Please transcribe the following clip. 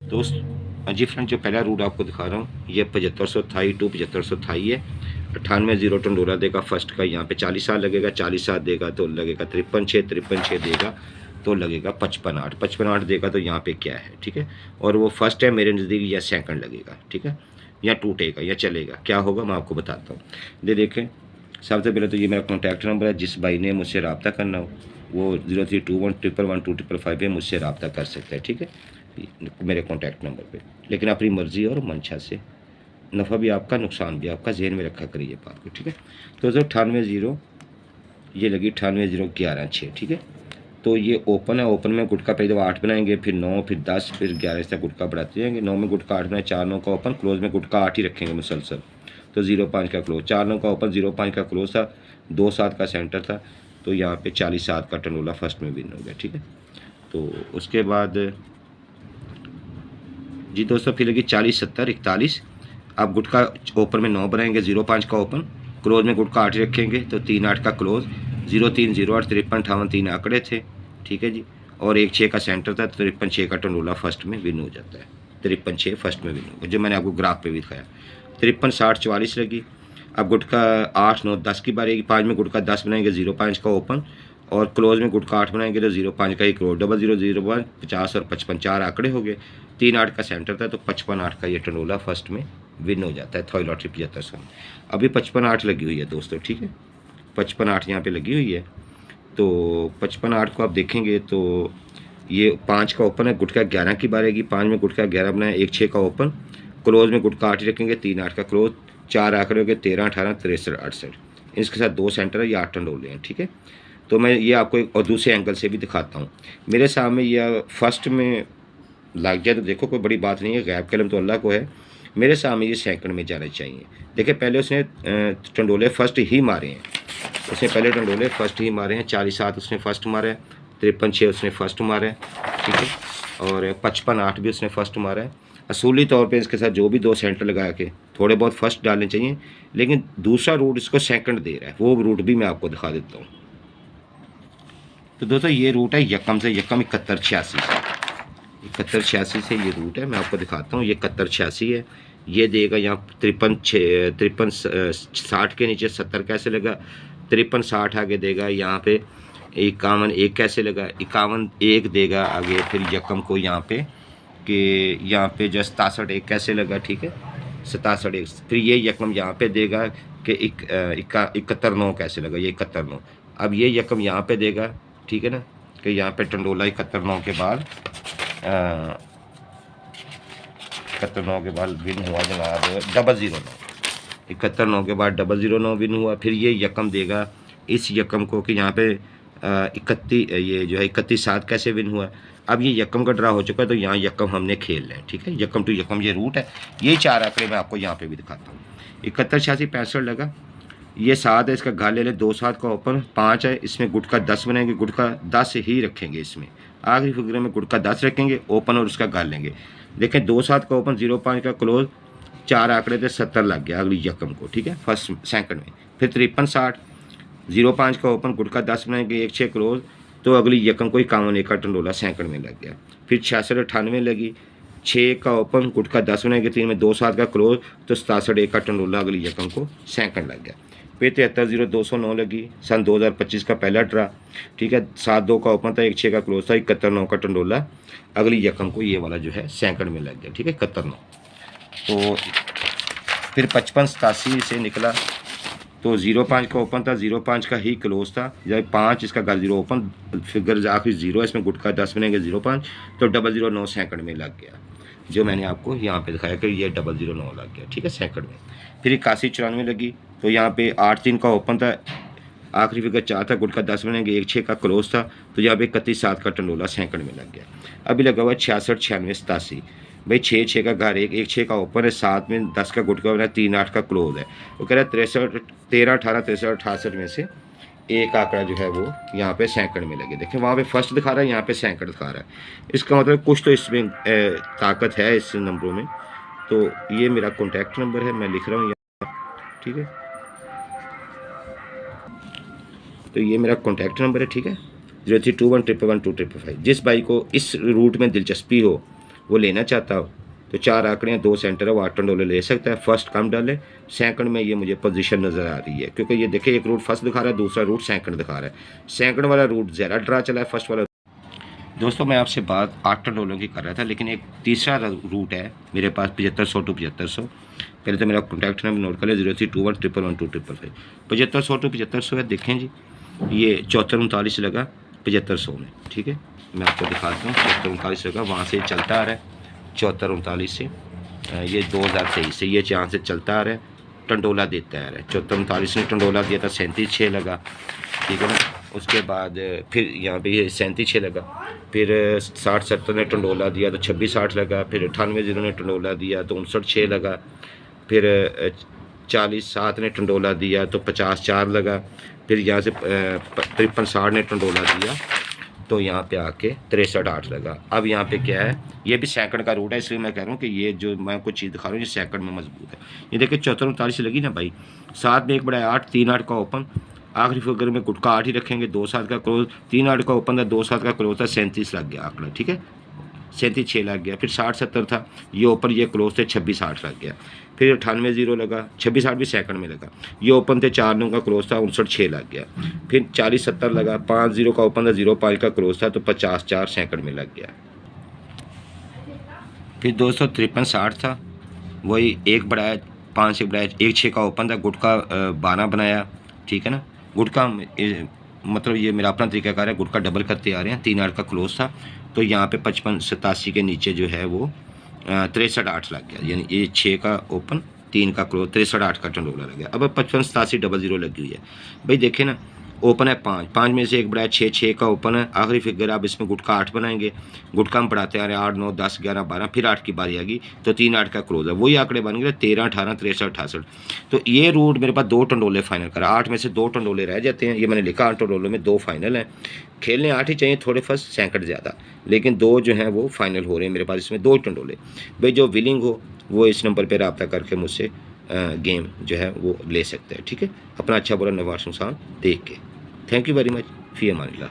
दोस्त जी फ्रेंड, जो पहला रूट आपको दिखा रहा हूँ ये 7500 थाई टू 7500 थाई है। 98 टंडोला देगा फर्स्ट का, यहाँ पे 40 साल लगेगा, 40 साल देगा तो लगेगा 53 देगा तो लगेगा 55 8, 55 8 देगा तो यहाँ पे क्या है, ठीक है। और वो फर्स्ट है मेरे नज़दीक या सेकंड लगेगा, ठीक है, या टूटेगा या चलेगा, क्या होगा मैं आपको बताता हूँ। ये देखें, सबसे पहले तो ये मेरा कॉन्टैक्ट नंबर है, जिस भाई ने मुझसे रब्ता करना हो वो 0321112555 पे मुझसे रब्ता कर सकता है, ठीक है, मेरे कॉन्टैक्ट नंबर पे। लेकिन अपनी मर्ज़ी और मंशा से, नफ़ा भी आपका नुकसान भी आपका, जहन में रखा करिए बात को, ठीक है। तो 98 ये लगी 98 0 11 6, ठीक है। तो ये ओपन है, ओपन में गुटका पहले दफ़ा 8 बनाएंगे, फिर 9, फिर 10, फिर 11 तक गुटका बढ़ाते जाएंगे। 9 में गुटका 8 बनाए, 4 9 का ओपन, क्लोज में गुटका 8 ही रखेंगे मुसलसल। तो 05 का क्लोज, 4 9 का ओपन, 05 का क्लोज था, 2 7 का सेंटर था, तो यहाँ पे 40 7 का टंडोला फर्स्ट में विन हो गया, ठीक है। तो उसके बाद जी दोस्तों फिर लगी 40 70 41। आप गुटका ओपन में 9 बनाएंगे, 05 का ओपन, क्लोज में गुटका 8 रखेंगे तो 3 8 का क्लोज, 03 08 53 58 3 आंकड़े थे, ठीक है जी। और 1 6 का सेंटर था, 53 6 का टंडोला फर्स्ट में विन हो जाता है। 53 6 फर्स्ट में विन होगा, जो मैंने आपको ग्राफ पे भी दिखाया। 53 60 44 लगी। अब गुटका 8 9 10 की बारी, 5 में गुटका 10 बनाएंगे, 05 का ओपन, और क्लोज में गुटका 8 बनाएंगे तो 05 का ही क्लोज, 00 50 और 55 4 आंकड़े हो गए। 3 8 का सेंटर था तो 55 8 का ये टंडोला फर्स्ट में विन हो जाता है। थॉय लॉटरी 7500 अभी 55 8 लगी हुई है दोस्तों, ठीक है, 55 8 यहाँ पे लगी हुई है। तो 55 8 को आप देखेंगे तो ये 5 का ओपन है, गुटका 11 की बारेगी, 5 में गुटका 11 बनाए, 1 6 का ओपन, क्लोज में गुटका 8 ही रखेंगे, 3 8 का क्लोज, 4 आंकड़े हो गए, 13 18 63 68। इसके साथ 2 सेंटर है, ये 8 टंडोले हैं, ठीक है। तो मैं ये आपको एक और दूसरे एंगल से भी दिखाता हूँ। मेरे सामने यह फर्स्ट में लग जाए तो देखो कोई बड़ी बात नहीं है, गैब कलम तो अल्लाह को है। मेरे सामने ये सेकंड में जाना चाहिए। देखिए पहले उसने टंडोले फर्स्ट ही मारे हैं, उसने पहले टंडोले फर्स्ट ही मारे हैं। 40 7 उसने फर्स्ट मारा है, 53 6 उसने फर्स्ट मारा है, ठीक है, और 55 8 भी उसने फर्स्ट मारा है। असूली तौर पे इसके साथ जो भी 2 सेंटर लगा के थोड़े बहुत फर्स्ट डालने चाहिए, लेकिन दूसरा रूट इसको सेकंड दे रहा है, वो रूट भी मैं आपको दिखा देता हूँ। तो दोस्तों ये रूट है यकम से, यकम 71 86 से, 71 86 से ये रूट है, मैं आपको दिखाता हूँ। ये 71 86 है, ये देगा यहाँ 53 60 के नीचे 70 कैसे लगा, 53 60 आगे देगा यहाँ पे 51 1 कैसे लगा, 51 1 देगा आगे, फिर यकम को यहाँ पे कि यहाँ पे जो 67 1 कैसे लगा, ठीक है, 67 1, फिर ये यकम यहाँ पे देगा कि 71 9 कैसे लगा, ये 71 9। अब ये यकम यहाँ पे देगा, ठीक है ना, कि यहाँ पे टंडोला 71 9 के बाद 71 9 के बाद विन हुआ जनाब 009, 71 9 के बाद 009 विन हुआ। फिर ये यकम देगा इस यकम को कि यहाँ पे 31 ये जो है 31 7 कैसे विन हुआ। अब ये यकम का ड्रा हो चुका है तो यहाँ यकम हमने खेल लें, ठीक है, यकम टू यकम ये रूट है। ये 4 आंकड़े मैं आपको यहाँ पे भी दिखाता हूँ। 71 86 65 लगा, ये 7 है, इसका घर ले लें, 2 7 का ओपन, 5 है, इसमें गुटका 10 बनाएंगे, गुटका 10 ही रखेंगे, इसमें आखिरी फिगर में गुटका 10 रखेंगे, ओपन और उसका घर लेंगे। देखें 2 7 का ओपन, 05 का क्लोज, 4 आंकड़े थे, 70 लग गया अगली यकम को, ठीक है, फर्स्ट सेकंड में। फिर 53 60, 05 का ओपन, गुटका 10 बनाएंगे, 1 6 क्लोज, तो अगली यकम को 51 1 का टंडोला सेकंड में लग गया। फिर 66 98 लगी, 6 का ओपन, गुटका 10 बनाएंगे, 3 में 2 7 का क्लोज, तो 67 1 का टंडोला अगली यकम को सेकंड लग गया। फिर 73 0 209 लगी, सन 2025 का पहला ड्रा, ठीक है, 7 2 का ओपन था, 1 6 का क्लोज था, 71 9 का टंडोला अगली यकम को ये वाला जो है सेकंड में लग गया, ठीक है, 71 9। तो फिर 55 87 से निकला तो 05 का ओपन था, 05 का ही क्लोज था, जब 5 इसका घर 0 ओपन, फिगर आखिर 0, इसमें गुटका 10 बनेंगे, 05 तो 009 सेकंड में लग गया, जो मैंने आपको यहाँ पे दिखाया कि ये 009 लग गया, ठीक है, सेकंड में। फिर 81 94 लगी तो यहाँ पे 8 3 का ओपन था, आखिरी फिगर 4 था, गुटका 10 बनेंगे, 1 6 का क्लोज था, तो यहाँ पे 31 7 का टंडोला सेकंड में लग गया। अभी लगा हुआ 66 96 87, भाई 6 6 का घर 1 1 6 का ओपन है, 7 में 10 का गुटका बना है, 3 8 का क्लोज है। वो कह रहा है 63 13 18 63 68 में से एक आंकड़ा जो है वो यहाँ पे सेकंड में लगे। देखें वहाँ पे फर्स्ट दिखा रहा है, यहाँ पे सेकंड दिखा रहा है, इसका मतलब कुछ तो इसमें ताकत है इस नंबरों में। तो ये मेरा कॉन्टैक्ट नंबर है, मैं लिख रहा हूँ यहाँ, ठीक है, तो ये मेरा कॉन्टैक्ट नंबर है, ठीक है, 0321112255। जिस भाई को इस रूट में दिलचस्पी हो वो लेना चाहता हो तो 4 आंकड़े हैं, 2 सेंटर है, वो 8 टंडोले ले सकता है। फर्स्ट कम डाले, सेकंड में ये मुझे पोजीशन नज़र आ रही है, क्योंकि ये देखिए एक रूट फर्स्ट दिखा रहा है, दूसरा रूट सेकंड दिखा रहा है। सेकंड वाला रूट ज़्यादा ड्रा चला है, फर्स्ट वाला। दोस्तों मैं आपसे बात 8 टंडोलों की कर रहा था, लेकिन एक तीसरा रूट है मेरे पास 7500 टू 7500। पहले तो मेरा कॉन्टैक्ट नंबर नोट कर ले, 0321112255। 7500 टू 7500 है, देखें जी ये 7439 लगा 7500 में, ठीक है। मैं आपको दिखाता हूँ 7439 लगा, वहाँ से चलता आ रहा है 7439 से, ये 2023 से ये यहाँ से चलता आ रहा है, टंडोला देता है 7439 ने टंडोला दिया था 37.6 लगा, ठीक है ना। उसके बाद फिर यहाँ पे ये 37.6 लगा, फिर 60-70 ने टंडोला दिया तो 26.8 लगा, फिर 98-0 ने टंडोला दिया तो 59.6 लगा, फिर 40-7 ने टंडोला दिया तो 50.4 लगा, फिर यहाँ से 53-60 ने टंडोला दिया तो यहाँ पे आके 63.8 लगा। अब यहाँ पे क्या है, ये भी सेकंड का रूट है, इसलिए मैं कह रहा हूँ कि ये जो मैं कुछ चीज़ दिखा रहा हूँ ये सेकंड में मजबूत है। ये देखिए 7439 लगी ना भाई, 7 में 1 बड़ा 8, 3-8 का ओपन, आखिरी फिगर में गुटका 8 ही रखेंगे, 2-7 का क्लोज, 3-8 का ओपन था, 2-7 का क्लोज था, 37 लग गया आंकड़ा, ठीक है, 37.6 लग गया। फिर 60-70 था, ये ओपन ये क्लोज थे, 26-8 लग गया। फिर 98-0 लगा, 26-8 भी सेकंड में लगा, ये ओपन थे, 4-9 का क्लोज था, 59.6 लग गया। फिर 40-70 लगा, 5-0 का ओपन था, 0.5 का क्लोज था तो 50-4 सेकंड में लग गया। फिर 253-60 था, वही 1 बढ़ाया, 5 से बढ़ाया, 1-6 का ओपन था, गुटका 12 बनाया, ठीक है ना। गुटका मतलब ये मेरा अपना तरीकाकार है, गुटका डबल करते आ रहे हैं, 3-8 का क्लोज था तो यहाँ पे 55-87 के नीचे जो है वो 63.8 लग गया, यानी ये 6 का ओपन 3 का क्लोज 63.8 का टंडोला लग गया। अब 55-87 लगी हुई है भाई, देखे ना ओपन है 5 में से 1 बढ़ाया 6 का ओपन है, आखिरी फिगर आप इसमें गुटका 8 बनाएंगे, गुटका हम बढ़ाते आ रहे हैं 8, 9, 10, 11, 12, फिर 8 की बारी आ गई तो 3-8 का क्लोज है, वही आंकड़े बन गए 13, 18, 63, 68। तो ये रूट मेरे पास 2 टंडोले फाइनल करा, 8 में से 2 टंडोले रह जाते हैं, ये मैंने लिखा 8 टंडोलों में 2 फाइनल हैं। खेलने 8 ही चाहिए, थोड़े फर्स्ट सेकंड ज़्यादा, लेकिन 2 जो हैं वो फाइनल हो रहे हैं मेरे पास, इसमें 2 टंडोले। भाई जो विलिंग हो वो इस नंबर पर रब्ता करके मुझसे गेम जो है वो ले सकते हैं, ठीक है। अपना अच्छा बुरा नवाज इंसान देख के। Thank you very much, fee Aman Allah.